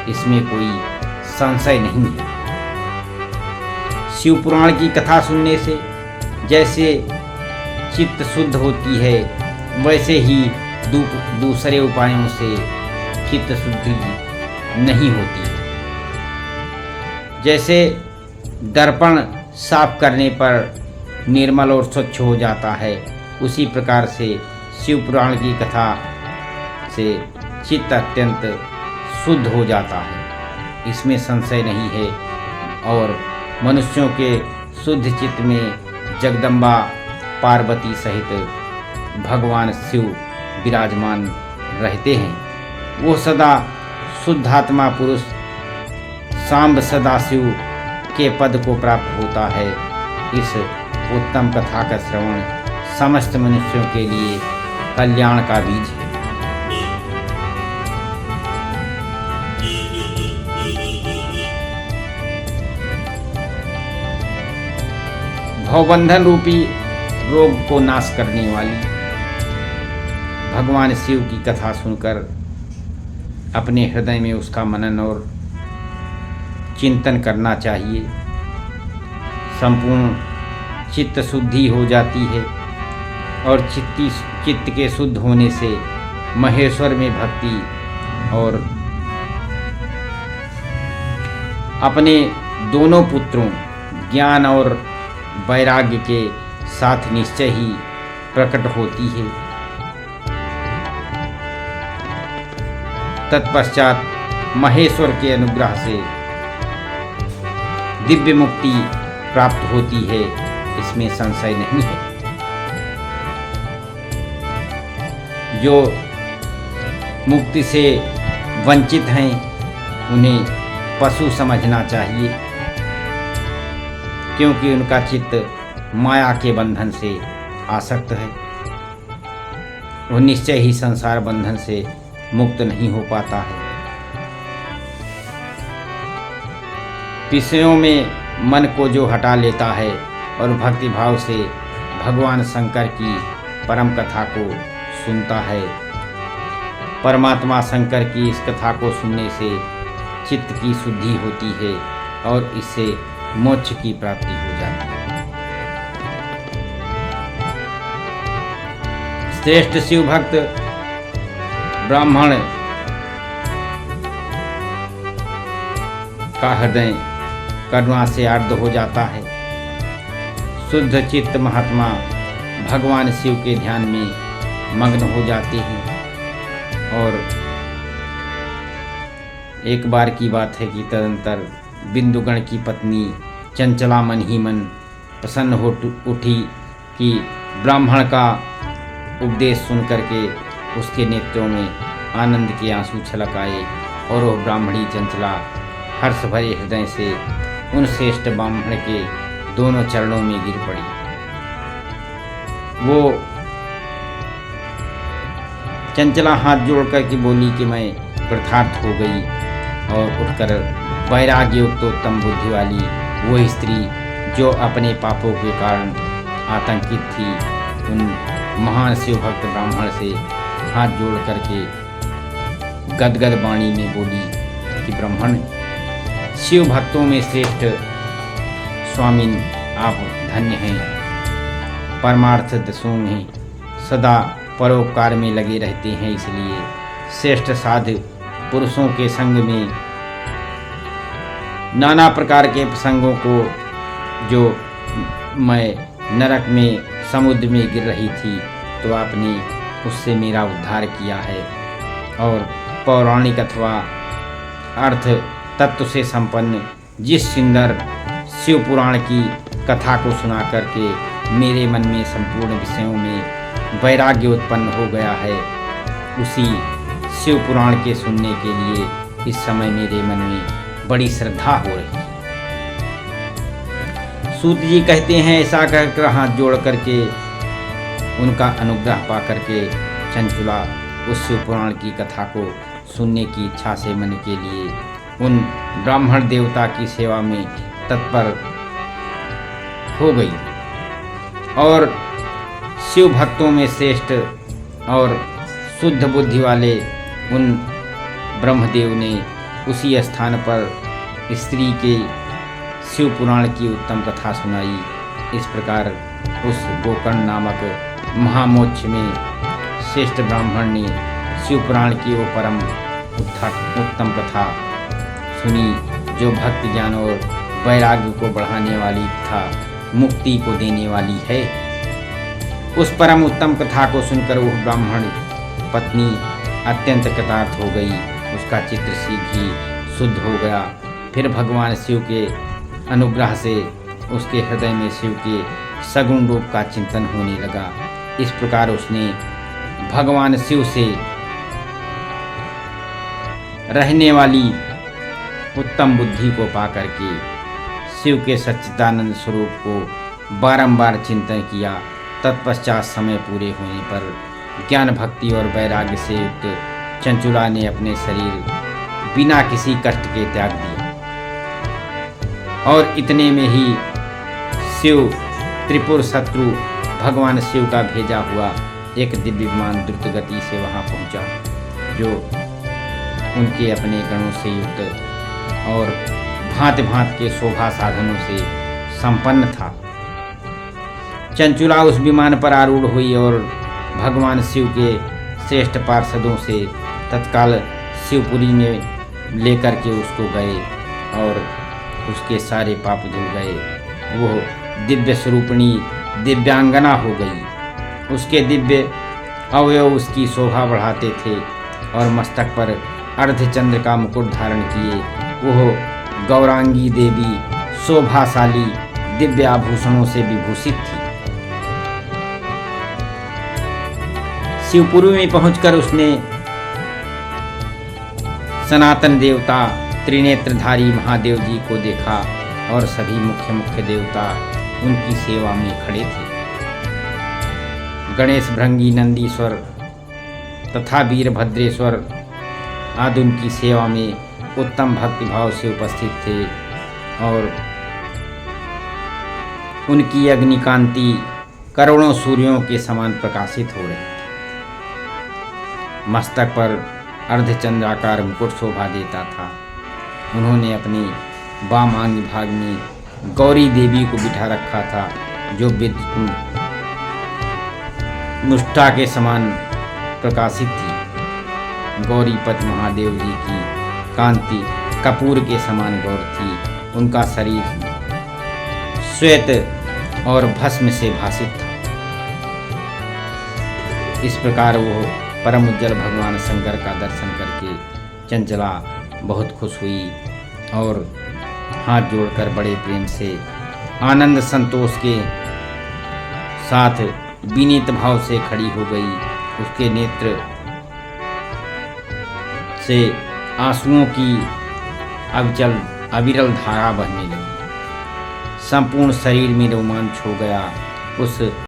इसमें कोई संशय नहीं है। शिव पुराण की कथा सुनने से जैसे चित्त शुद्ध होती है, वैसे ही दूसरे उपायों से चित्त शुद्धि नहीं होती है। जैसे दर्पण साफ करने पर निर्मल और स्वच्छ हो जाता है, उसी प्रकार से शिव पुराण की कथा से चित्त अत्यंत शुद्ध हो जाता है, इसमें संशय नहीं है। और मनुष्यों के शुद्ध चित्त में जगदम्बा पार्वती सहित भगवान शिव विराजमान रहते हैं। वो सदा शुद्धात्मा पुरुष सांब सदाशिव के पद को प्राप्त होता है। इस उत्तम कथा का श्रवण समस्त मनुष्यों के लिए कल्याण का बीज है। भवबंधन रूपी रोग को नाश करने वाली भगवान शिव की कथा सुनकर अपने हृदय में उसका मनन और चिंतन करना चाहिए। संपूर्ण चित्त शुद्धि हो जाती है और चित्त के शुद्ध होने से महेश्वर में भक्ति और अपने दोनों पुत्रों ज्ञान और वैराग्य के साथ निश्चय ही प्रकट होती है। तत्पश्चात महेश्वर के अनुग्रह से दिव्य मुक्ति प्राप्त होती है, इसमें संशय नहीं है। जो मुक्ति से वंचित हैं उन्हें पशु समझना चाहिए, क्योंकि उनका चित्त माया के बंधन से आसक्त है। वह निश्चय ही संसार बंधन से मुक्त नहीं हो पाता है। विषयों में मन को जो हटा लेता है और भक्ति भाव से भगवान शंकर की परम कथा को सुनता है, परमात्मा शंकर की इस कथा को सुनने से चित्त की शुद्धि होती है और इससे मोक्ष की प्राप्ति हो जाती है। श्रेष्ठ शिव भक्त ब्राह्मण का हृदय करुणा से आर्द्र हो जाता है। शुद्ध चित्त महात्मा भगवान शिव के ध्यान में मग्न हो जाते हैं। और एक बार की बात है कि तदंतर बिंदुगण की पत्नी चंचला मन ही मन प्रसन्न हो उठी कि ब्राह्मण का उपदेश सुन करके उसके नेत्रों में आनंद के आंसू छलक आए और वह ब्राह्मणी चंचला हर्ष भरे हृदय से उन श्रेष्ठ ब्राह्मण के दोनों चरणों में गिर पड़ी। वो चंचला हाथ जोड़कर के बोली कि मैं कृतार्थ हो गई, और उठकर वैराग्य युक्त उत्तम बुद्धि वाली वह स्त्री जो अपने पापों के कारण आतंकित थी, उन महान शिव भक्त ब्राह्मण से हाथ जोड़ करके गदगद वाणी में बोली कि ब्राह्मण, शिव भक्तों में श्रेष्ठ स्वामी आप धन्य हैं, परमार्थ दसों में सदा परोपकार में लगे रहते हैं, इसलिए श्रेष्ठ साधु पुरुषों के संग में नाना प्रकार के प्रसंगों को, जो मैं नरक में समुद्र में गिर रही थी, तो आपने उससे मेरा उद्धार किया है। और पौराणिक अथवा अर्थ तत्व से संपन्न जिस सुंदर शिव पुराण की कथा को सुना करके मेरे मन में संपूर्ण विषयों में वैराग्य उत्पन्न हो गया है, उसी शिव पुराण के सुनने के लिए इस समय मेरे मन में बड़ी श्रद्धा हो रही है। सूत जी कहते हैं, ऐसा कहकर हाथ जोड़ करके उनका अनुग्रह पा करके चंचला उस शिव पुराण की कथा को सुनने की इच्छा से मन के लिए उन ब्राह्मण देवता की सेवा में तत्पर हो गई। और शिव भक्तों में श्रेष्ठ और शुद्ध बुद्धि वाले उन ब्रह्मदेव ने उसी स्थान पर स्त्री के शिव पुराण की उत्तम कथा सुनाई। इस प्रकार उस गोकर्ण नामक महामोक्ष में श्रेष्ठ ब्राह्मण ने शिव पुराण की वो परम उत्तम कथा सुनी, जो भक्ति ज्ञान और वैराग्य को बढ़ाने वाली तथा मुक्ति को देने वाली है। उस परम उत्तम कथा को सुनकर वह ब्राह्मण पत्नी अत्यंत कृतार्थ हो गई। उसका चित्त शीघ्र ही शुद्ध हो गया। फिर भगवान शिव के अनुग्रह से उसके हृदय में शिव के सगुण रूप का चिंतन होने लगा। इस प्रकार उसने भगवान शिव से रहने वाली उत्तम बुद्धि को पाकर के शिव के सच्चिदानंद स्वरूप को बारंबार चिंतन किया। तत्पश्चात समय पूरे होने पर ज्ञान भक्ति और वैराग्य से युक्त चंचुला ने अपने शरीर बिना किसी कष्ट के त्याग दिया और इतने में ही शिव त्रिपुर शत्रु भगवान शिव का भेजा हुआ एक दिव्य विमान द्रुत गति से वहां पहुंचा, जो उनके अपने गणों से युक्त और भांति भांति के शोभा साधनों से संपन्न था। चंचुला उस विमान पर आरूढ़ हुई और भगवान शिव के श्रेष्ठ पार्षदों से तत्काल शिवपुरी में लेकर के उसको गए और उसके सारे पाप धुल गए। वो दिव्य स्वरूपिणी दिव्यांगना हो गई। उसके दिव्य अवयव उसकी शोभा बढ़ाते थे और मस्तक पर अर्धचंद्र का मुकुट धारण किए वह गौरांगी देवी शोभाशाली दिव्य आभूषणों से विभूषित थी। शिवपुरी में पहुंचकर उसने सनातन देवता त्रिनेत्रधारी महादेव जी को देखा और सभी मुख्य मुख्य देवता उनकी सेवा में खड़े थे। गणेश, भृंगी, नंदीश्वर तथा वीरभद्रेश्वर आदि उनकी सेवा में उत्तम भक्तिभाव से उपस्थित थे और उनकी अग्निकांति करोड़ों सूर्यों के समान प्रकाशित हो रही। मस्तक पर अर्धचंद्राकार मुकुट शोभा देता था। उन्होंने अपने वामांग भाग में गौरी देवी को बिठा रखा था, जो विद्युत मुष्टा के समान प्रकाशित थी। गौरीपत महादेव जी की कांति कपूर के समान गौर थी। उनका शरीर श्वेत और भस्म से भासित था। इस प्रकार वो परम उज्जवल भगवान शंकर का दर्शन करके चंचला बहुत खुश हुई और हाथ जोड़कर बड़े प्रेम से आनंद संतोष के साथ विनीत भाव से खड़ी हो गई। उसके नेत्र से आंसुओं की अविरल धारा बहने लगी। संपूर्ण शरीर में रोमांच हो गया। उस